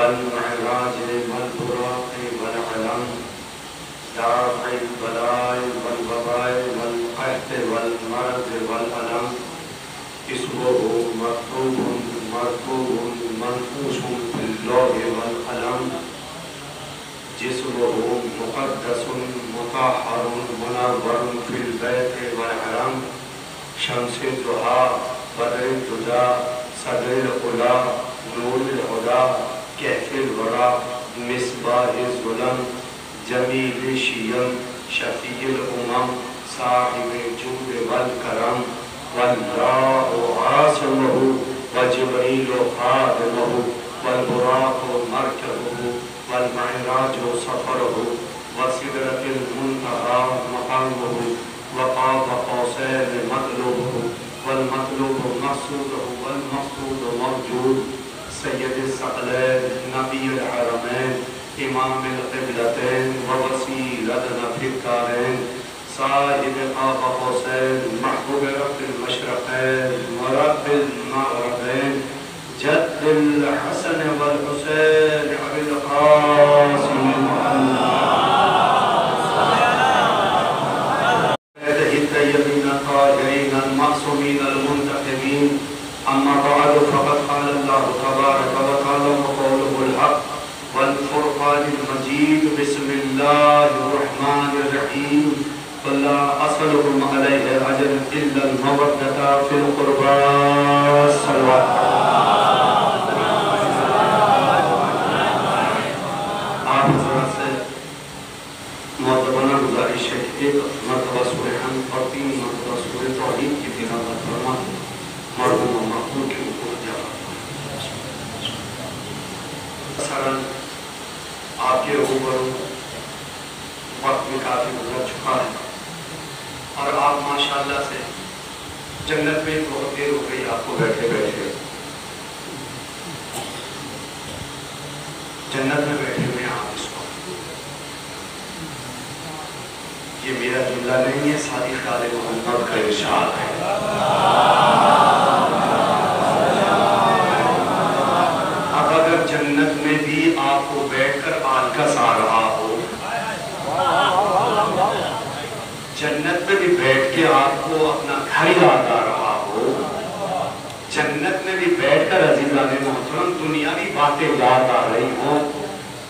والمعراج والبراق والعلم دافع البلاء والوباء والقحط والمرض والألم اسمه مكتوب مرقوم منفوس في اللوح والقلم جسمه مقدس مطهر منور في البيت والحرم شمس الضحى بدر الدجى صدر العلا نور الهدى كهف الورى مصباح الظلم جمیل شیم شفیع الامم صاحب الجود والکرم والراء عاصمه وجبريل خادمه والبراق مركبه والمعراج سفره وسدرة المنتهى مقامه وقاب قوسين مطلوبه والمطلوب مقصوده والمقصود موجود سید الثقلین نبی الحرمین امام القبلتین ووسیلتنا فی الدارین صاحب قاب قوسین محبوب رب المشرقین ورب المغربین جد الحسن والحسین ابی القاسم الطيبين الطاهرين المعصومين المنتخبين أما بعد فقد قال الله تبارك وتعالى وقوله الحق والفرقان المجيد بسم الله الرحمن الرحيم قل لا أسألكم عليه أجرا إلا المودة في القربى الصلوات آپ حضرات سے معتبرانہ گزارش ہے کہ ایک مرتبہ سورہ حمد اور 3 مرتبہ سورہ توحید کی تلاوت فرما مرحوم و مقبول کے اوپر جواب مثلا آپ کے اوپر وقت میں کافی گزر چکا ہے اور آپ ماشاءاللہ سے جنت میں بہت دیر ہو گئی آپ کو بیٹھے بیٹھے جنت میں بیٹھے ہوئے آپ اس کو یہ میرا جملہ نہیں ہے صادق آل محمد کا ارشاد ہے اب اگر جنت میں بھی آپ کو بیٹھ کر آلکس آ رہا ہو جنت میں بھی بیٹھ کے آپ کو اپنا گھر یاد آ رہا ہو جنت میں بھی بیٹھ کر عزیزان محترم دنیاوی باتیں یاد آ رہی ہوں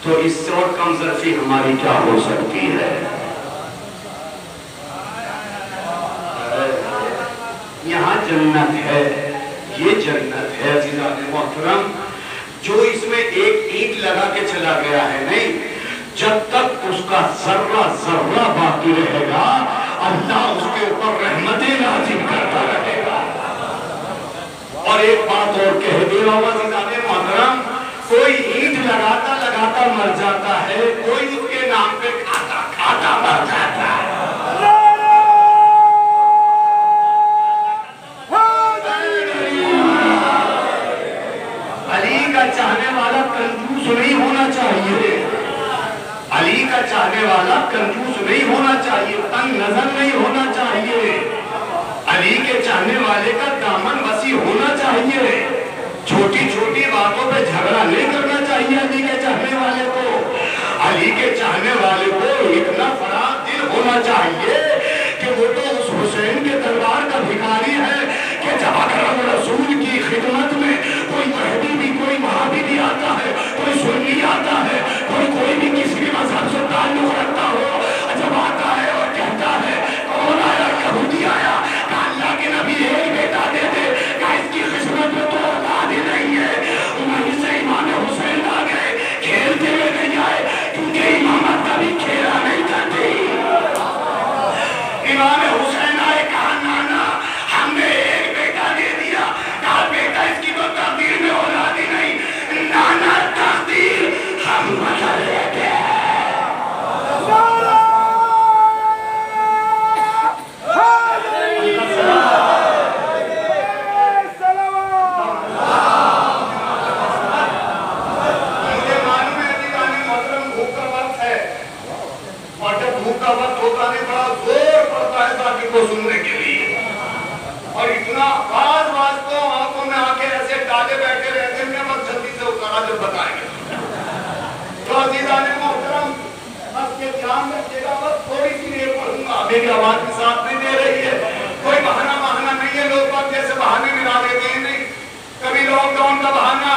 تو اس سے اور کم ظرفی ہماری کیا ہو سکتی ہے یہاں جنت ہے یہ جنت ہے عزیزان محترم جو اس میں ایک اینٹ لگا کے چلا گیا ہے نہیں جب تک اس کا ذرہ ذرہ باقی رہے گا اللہ اس کے اوپر رحمتیں نازل کرتا رہے گا اور ایک بات اور کہہ دے رہا ہوں عزیزان محترم کوئی اینٹ لگاتا لگاتا مر جاتا ہے کوئی اس کے نام پہ کھاتا کھاتا مر جاتا ہے علی کا چاہنے والا کنجوس نہیں ہونا چاہیے علی کا چاہنے والا کنجوس نہیں ہونا چاہیے تنگ نظر نہیں ہونا چاہیے علی کے چاہنے والے کا دامن وسیع ہونا چاہیے چھوٹی چھوٹی باتوں پہ جھگڑا نہیں کرنا چاہیے علی کے چاہنے والے کو علی کے چاہنے والے کو اتنا فراغ دل ہونا چاہیے کہ وہ تو اس حسین کے دربار کا بھکاری ہے کہ جب اکرم رسول کی خدمت میں کوئی مہدی بھی کوئی وہابی بھی آتا ہے کوئی سنی آتا ہے کوئی بھی کسی بھی مذہب سے تعلق رکھتا ہو جب آتا ہے اور کہتا ہے کون آیا یہودی آیا کہ اللہ کے نبی ایک بیٹا دے دے کہ اس کی قسمت میں تو اولاد ہی نہیں ہے وہیں سے امام حسین آ گئے کھیلتے ہوئے نہیں آئے کیونکہ امامت کبھی کھیلا نہیں کرتی امام حسین آئے کہا نانا ہم نے ایک بیٹا دے دیا کہا بیٹا اس کی تو تقدیر میں اولاد ہی نہیں نانا تقدیر ہم بدل لیتے ہیں کو سننے کے لیے اور اتنا آواز تو آنکھوں میں آ کے ایسے ڈالے بیٹھے رہتے ہیں بس جلدی سے اتارا جب بتائیں گے میری آواز کے ساتھ نہیں دے رہی ہے. کوئی بہانہ نہیں ہے. لوگ بات جیسے بہانے ملا دیتے ہیں. نہیں, کبھی لاک ڈاؤن کا بہانہ,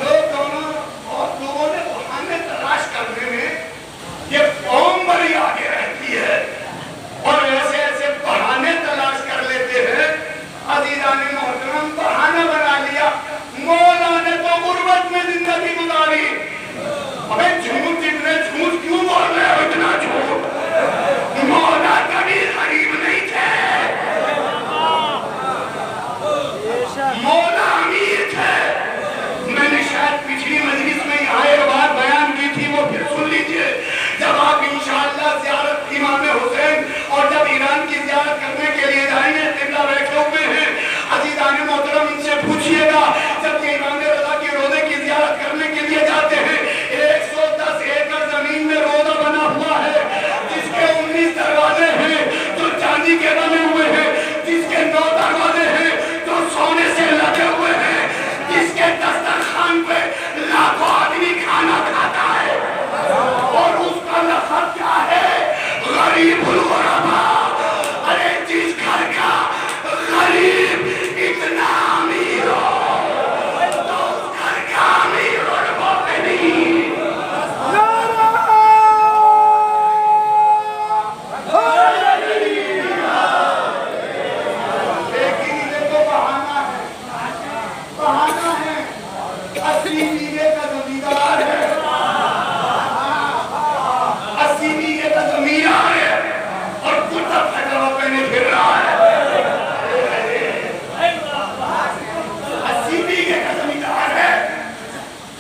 لوگ دونوں اور لوگوں نے بہانے تلاش کرنے میں یہ قوم بڑی آگے رہتی ہے اور ایسے ایسے بہانے تلاش کر لیتے ہیں. عزیزان محترم, بہانہ بنا لیا. مولا نے تو غربت میں زندگی گزاری. ابے جھوٹ اتنے جھوٹ کیوں بول رہے ہو, اتنا جھوٹ؟ مولا کبھی غریب نہیں تھے, مولا امیر تھے. میں نے شاید پچھلی مجلس میں یہاں ایک بات بیان کی تھی, وہ پھر سن لیجئے. جب آپ انشاءاللہ زیارت امام حسین اور جب ایران کی زیارت کرنے کے لیے جائیں گے, قبلہ بیٹھے ہوئے ہیں. عزیزان محترم, ان سے پوچھئے گا جب یہ امام رضا کے روضے کی زیارت کرنے کے لیے جاتے ہیں, 110 ایکڑ زمین میں روضہ بنا ہوا ہے جس کے 19 دروازے ہیں جو چاندی کے بنے ہوئے ہیں, جس کے 9 دروازے ہیں جو سونے سے لگے ہوئے ہیں, جس کے دسترخوان پہ لاکھوں آدمی کھانا کھاتا ہے, اور اس کا لقب کیا ہے؟ غریب الغربا. ارے جس گھر کا غریب اتنا امیر ہو تو اس گھر کا امیر اور وہ پہ نہیں. لیکن یہ تو بہانہ ہے, بہانہ ہے. اسی بیگھے کا زمیندار ہے, 80 بیگھے کا زمیندار ہے اور کرتا پھٹا پہنے پھر رہا ہے. 80 بیگھے کا زمیندار ہے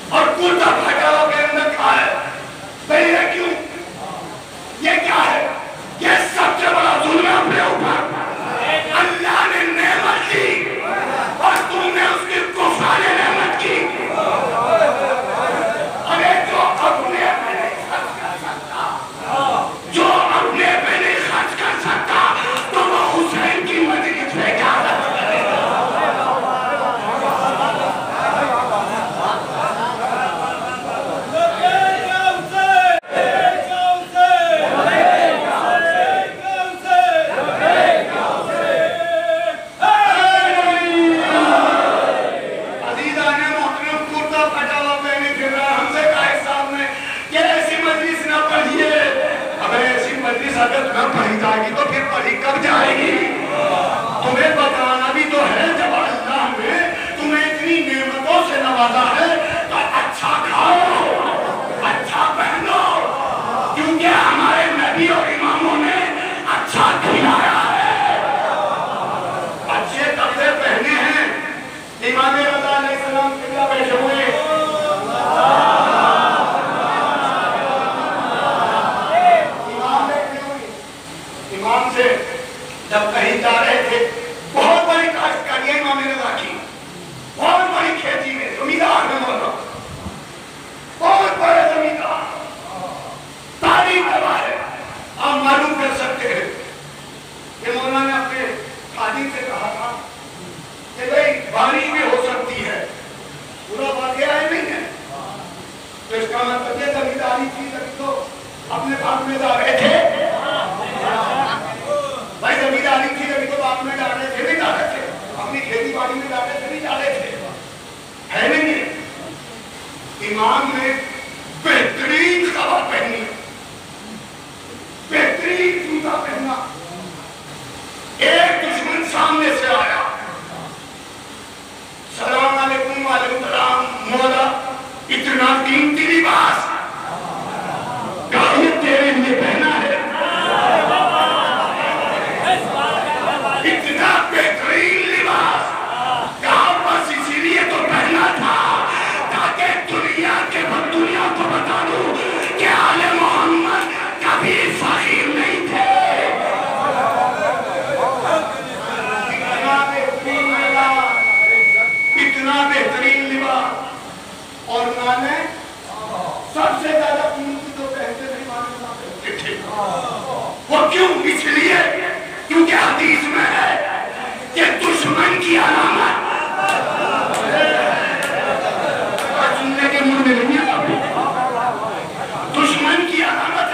اور کرتا پھٹا پہنے رکھا ہے. بھئی یہ کیوں؟ یہ کیا ہے؟ یہ سب سے بڑا ظلم ہے اپنے اوپر. اللہ نے نعمت دی اور تم نے اس کی کفران نعمت کی. ارے جو اپنے پہ نہیں خرچ کر سکتا, جو اپنے پہ نہیں خرچ کر سکتا, تو وہ حسین کی مجلس میں کیا خرچ کرے گا؟ عزیزان محترم, کرتا پھٹا ہوا پہنے پھر رہا ہے. ہم سے کہا صاحب نے کہ ایسی مجلس نہ پڑھیے. اب ایسی مجلس اگر نہ پڑھی جائے گی تو پھر پڑھی کب جائے گی؟ تمہیں بتانا بھی تو ہے, جب اللہ نے تمہیں اتنی نعمتوں سے نوازا ہے تو اچھا کھاؤ, اچھا پہنو, کیونکہ ہمارے نبی اور اماموں نے اچھا کھلایا ہے, اچھے کپڑے پہنے ہیں. امام رضا علیہ السلام قبلہ بیٹھے ہوئے, امام سے جب کہیں جا رہے تھے, بہت بڑی کاشتکاری ہے امام رضا کی, بہت بڑی کھیتی میں زمیندار ہے مولا, بہت بڑے زمیندار, تعلیم کروا ہے. آپ معلوم کر سکتے ہیں کہ مولا نے اپنے خادم سے کہا تھا کہ بھئی بارش بھی ہو سکتی ہے, پورا واقعہ ہے نہیں ہے, تو اس کا مطلب یہ زمینداری تھی تبھی تو اپنے باغ میں جا رہے تھے. بھائی زمینداری تھی تبھی تو باغ میں جا رہے تھے, نہیں جا رہے تھے, اپنی کھیتی باڑی میں جا رہے تھے, نہیں جا رہے تھے, ہے نہیں ہے. امام نے بہترین خبر پہنی, بہترین جوتا پہنا. ایک دشمن سامنے سے آیا, سلام علیکم. وعلیکم السلام. مولا اتنا قیمتی لباس کہیں تیرے لیے پہنا ہے, اتنا بہترین لباس کہاں بس اسی لیے تو پہنا تھا تاکہ دنیا کو بتا دوں کہ آل محمد کبھی فقیر نہیں تھے. اتنا بہترین لباس, اور میں سب سے زیادہ قیمتی جو کہتے تھے وہ کیوں؟ اس لیے کیونکہ حدیث میں ہے کہ دشمن کی علامت سننے کے منہ میں نہیں ہے, دشمن کی علامت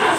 10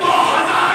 2000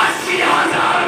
80,000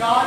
4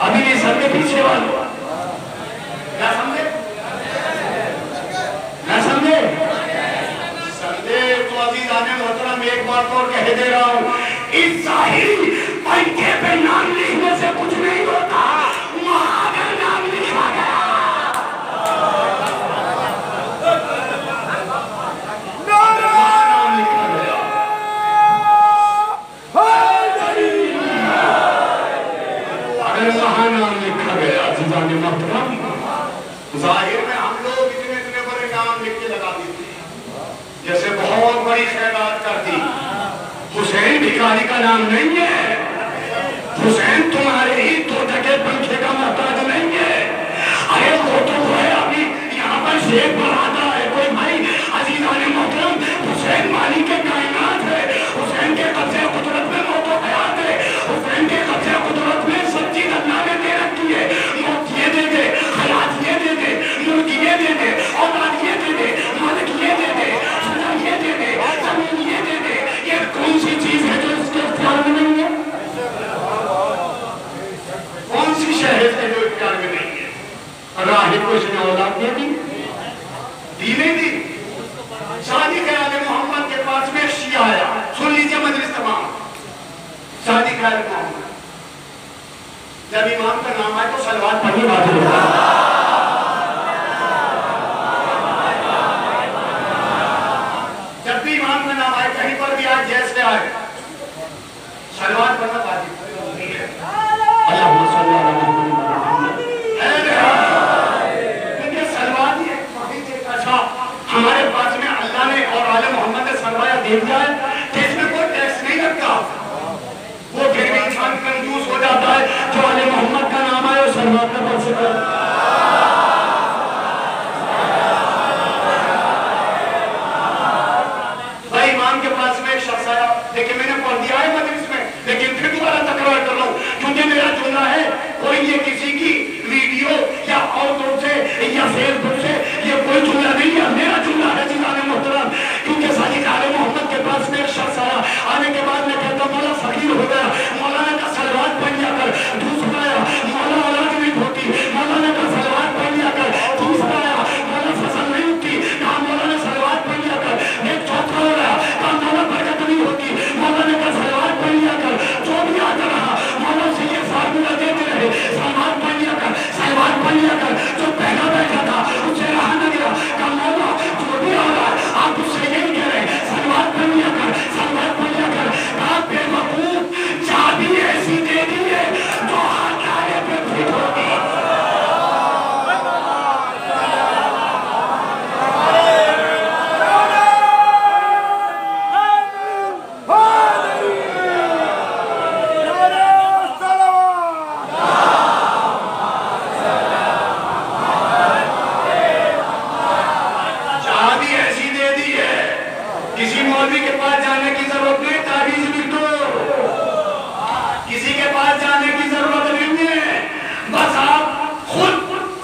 ابھی نہیں سر کے پیچھے والوں نہ سمجھے تو عزیزان محترم ایک بات اور کہہ دے رہا ہوں، اس ظاہری پنکھے پہ نام لکھنے سے کچھ نہیں ہوتا، وہاں اگر نام لکھا گیا ظاہر میں ہم لوگ اتنے بڑے نام لکھ کے لگا دیتے ہیں، جیسے بہت بڑی خیرات کر دی۔ حسین بھکاری کا نام نہیں ہے، حسین تمہارے ہی دو ٹکے پنکھے کا محتاج نہیں ہے۔ ارے وہ تو ہے ابھی یہاں پر شیخ بڑھاتا ہے کوئی بھائی۔ عزیزان محترم، حسین مالک کے کائنات ہے، حسین کے قبضے قدرت میں موت و حیات ہے، حسین کے قبضے قدرت میں سب چیز اللہ نے دے رکھی ہے۔ موت یہ دے دے، حیات یہ دے دے، ملک یہ دے دے، اولاد یہ دے دے، مالک یہ دے دے، سزا یہ دے دے، زمین یہ دے دے۔ یہ کون سی چیز ہے جو اس کے اختیار میں نہیں ہے؟ کون سی شہر ہے جو اختیار میں نہیں ہے؟ راہب کو اس نے اولاد دے دی؟ دی نہیں دی؟ شادی خیال محمد کے پاس میں شیعہ آیا، سن لیجئے مجلس تمام، شادی خیال محمد جب امام کا نام آئے تو صلوات پڑھنی واجب ہوتا ہے۔ جب بھی امام کا نام آئے کہیں پر بھی آئے جیسے آئے صلوات پڑھنا واجب ہے۔ اللہم صلی اللہ علیہ وسلم کیونکہ صلوات ہی ایک فقیر ایک اچھا ہمارے پاس میں اللہ نے اور آل محمد نے صلوات دے دیا ہے کہ اس میں کوئی ٹیکس نہیں لگتا۔ وہ پھر بھی انسان کنجوس ہو جاتا ہے جو آل محمد کا نام آئے اور صلوات کا پڑھ سکتا ہے۔ بھائی امام کے پاس میں ایک شخص آیا، لیکن میں نے پڑھ دیا ہے مجلس میں، لیکن پھر دوبارہ تکرار کر رہا ہوں کیونکہ میرا جملہ ہے، کوئی یہ کسی کی ویڈیو یا آؤٹو سے یا فیس بک سے یہ کوئی جملہ نہیں ہے، میرا جملہ ہے جناب محترم۔ کیونکہ ساجد آل محمد کے پاس میں ایک شخص آیا، آنے کے بعد میں کہتا مولا فقیر ہو گیا، مولانا کا صلوات پڑھ لیا کر، دوسرا آیا مولا اولاد نہیں ہوتی، مولانا کا صلوات پڑھ لیا کر، تیسرا آیا مولا فصل نہیں ہوتی، کہا مولانا صلوات پڑھ لیا کر، ایک چوتھا ہو رہا، کہا مولا برکت نہیں ہوتی، مولانا کا صلوات پڑھ لیا کر، جو بھی آتا رہا مولا سے یہ فارمولہ دیتے رہے، صلوات پڑھ لیا کر، صلوات پڑھ لیا کر، جو پہلا بیٹھا تھا اسے رہا نہ گیا، کہا مولا جو بھی آ رہا ہے آپ اس سے یہی کہہ رہے، صلوات پڑھ لیا کر، صلوات پڑھ لیا کر، کہا بے وقوف چابی ایسی دے دی ہے جو ہاتھ آئے پہ پھٹ ہوگی۔ چابی ایسی دے دی ہے، کسی مولوی کے پاس جانے کی ضرورت نہیں، تعویذ لکھ دو، کسی کے پاس جانے کی ضرورت نہیں ہے، بس آپ خود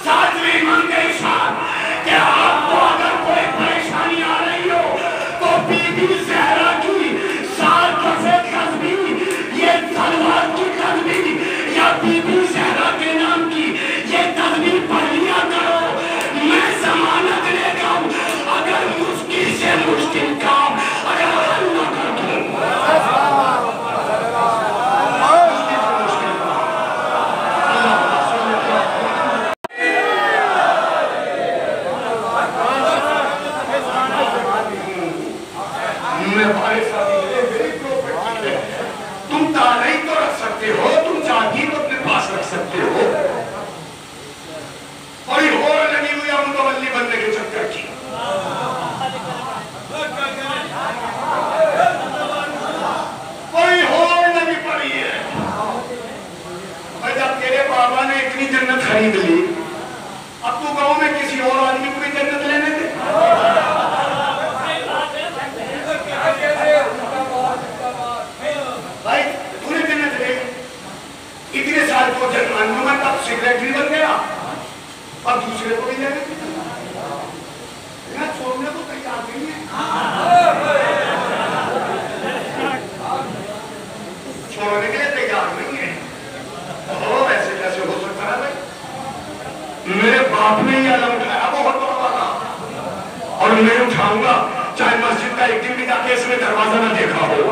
ساتویں امام کے ارشاد کہ آپ کو اگر کوئی پریشانی آ رہی ہو تو بی بی زہرا کی 7 دفعے تسبیح، یہ صلوات کی تسبیح یا بی بی زہرا کے نام کی یہ تسبیح پڑھ لیا کرو، میں ضمانت لیتا ہوں اگر مشکل سے مشکل کام اگر حل نہ کر دوں فون نہیں اٹھاؤں گا چاہے مسجد کا ایک دن بھی جا کے اس میں دروازہ نہ دیکھا ہو.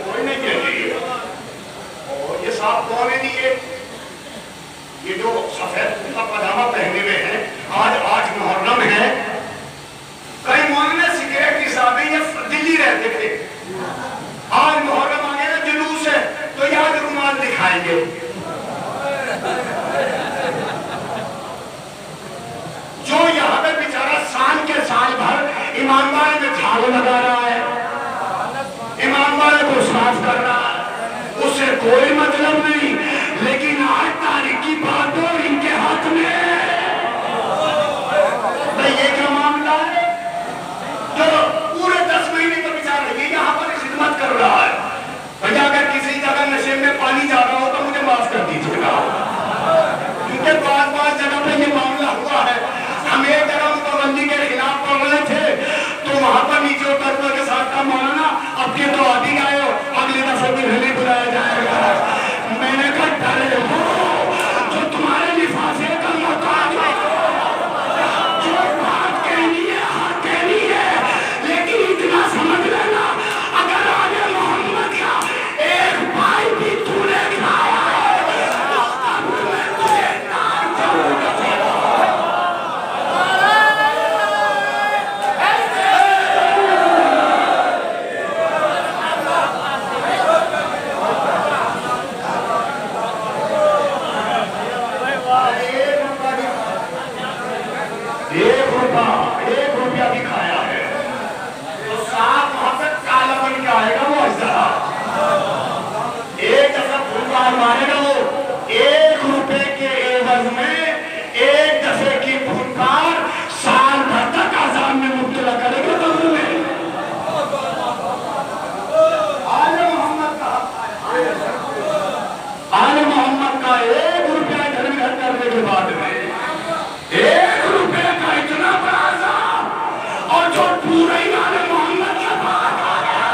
کوئی نہیں کہتی یہ صاحب کون ہے نہیں یہ جو سفید کا پاجامہ پہنے ہوئے ہیں. آج 8 محرم ہے. کئی مولانا سیکریٹری صاحب یہ دلی رہتے تھے. آج محرم آ گیا جلوس ہے تو یاد رومال دکھائیں گے. جو یہاں پہ بیچارہ سال کے سال بھر امام باڑے میں جھاڑو لگا رہا ہے, امام باڑے کو صاف کر رہا ہے, اس سے کوئی مطلب نہیں. لیکن آج تاریخ کی بات ہو ان کے ہاتھ میں یہ کیا معاملہ ہے جو پورے 10 مہینے کا بیچارہ یہ یہاں پر خدمت کر رہا ہے. بھیا اگر کسی جگہ نشے میں پانی جا رہا ہو تو مجھے معاف کر دیجیے گا, کیونکہ بعض جگہ پہ یہ معاملہ ہوا ہے. ہم ایک جگہ متولی کے خلاف پڑھ رہے تھے تو وہاں پر نیچے اتر کے ساتھ کا مولانا اب کے تو آدھی آئے ہو, اگلی دفعہ بھی نہیں بلایا جائے گا. میں نے کہا ڈرے ہو جو تمہارے لفافے کا محتاج ہو, جو بات کہنی ہے حق کہنی ہے, لیکن اتنا سمجھ لینا اگر آل محمد کا ایک بھائی بھی تو نے کھایا ہے تو اب میں تجھے نہ جاؤں گا. ایک روپیہ بھی کھایا ہے تو ساتھ وہاں سے کالا بن کے آئے گا وہ اجزا. ایک دفعہ بھوکار مارے گا وہ 1 روپے کے عوض میں ایک دفعے کی بھوکار سال بھر تک عذاب میں مبتلا کرے گا. تو آل محمد کا 1 روپیہ ادھر ادھر کرنے کے بعد میں 1 روپے کا اتنا بڑا عذاب, اور جو پورا ہی آل محمد کے بعد آ گیا.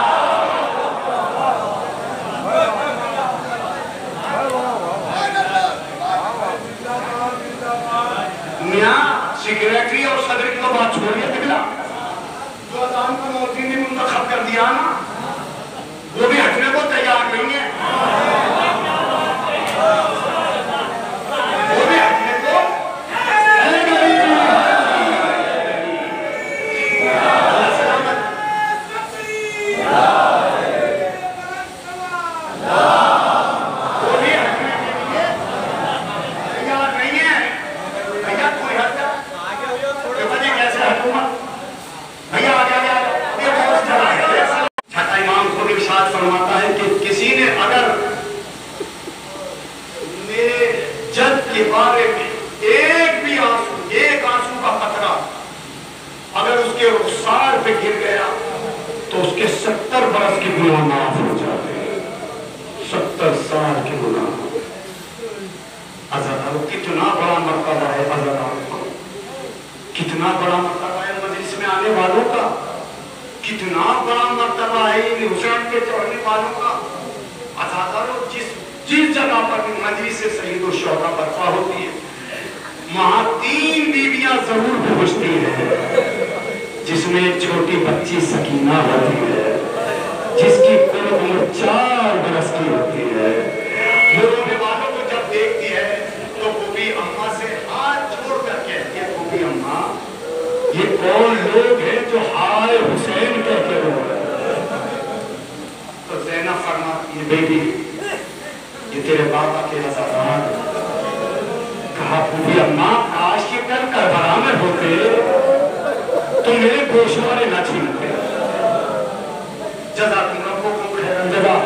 میاں سیکریٹری اور صدر کی تو بات چھوڑیے, دکھلا جو اذان کو مؤذن نے منتخب کر دیا نا وہ بھی ہٹنے کو تیار نہیں ہے. وہ بھی ہٹنے کو فرماتا ہے کہ کسی نے اگر میرے جد کے بارے میں ایک آنسو کا قطرہ اگر اس کے رخسار پہ گر گیا تو اس کے 70 برس کے گناہ معاف ہو جاتے ہیں. 70 سال کے گناہ. عزادارو کتنا بڑا مرتبہ ہے, عزادارو کتنا بڑا مرتبہ ہے مجلس میں آنے والوں کا, کتنا بڑا مرتبہ ہے ان حسین کے چڑھنے والوں کا. عزادارو جس جگہ پر مجلس سید الشہداء برپا ہوتی ہے وہاں 3 بیویاں ضرور پہنچتی ہیں, جس میں ایک چھوٹی بچی سکینہ ہوتی ہے جس کی کل عمر 4 برس کی ہوتی ہے. وہ رونے والوں کو جب دیکھتی ہے تو بوبی اماں سے ہاتھ چھوڑ کر کہتی ہے, بوبی اماں یہ کون لوگ ہیں جو ہائے حسین کہہ کے رو رہے ہیں. تو زینب فرماتی ہے, بیٹی یہ تیرے بابا کے عزادار. کہا بوبی اماں کاش یہ کل کربلا میں ہوتے تو میرے گوشوارے نہ چھینتے. جزاکم ربکم خیر الجزا.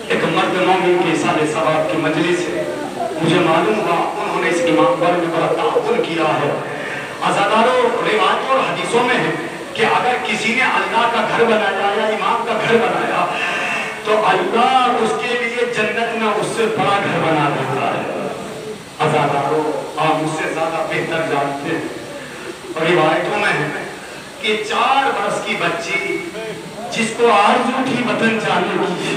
ایک مرد مومن کے سال ثواب کی مجلس ہے, مجھے معلوم ہوا انہوں نے اس امام پر میں بڑا تعاون کیا ہے. عزادارو روایتوں اور حدیثوں میں ہے کہ اگر کسی نے اللہ کا گھر بنایا یا امام کا گھر بنایا تو اللہ اس کے لیے جنت میں اس سے بڑا گھر بنا دیتا ہے. عزادارو آپ مجھ سے زیادہ بہتر جانتے ہیں. روایتوں میں ہے کہ 4 برس کی بچی جس کو آرزو تھی وطن جانے کی,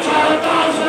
1400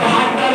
72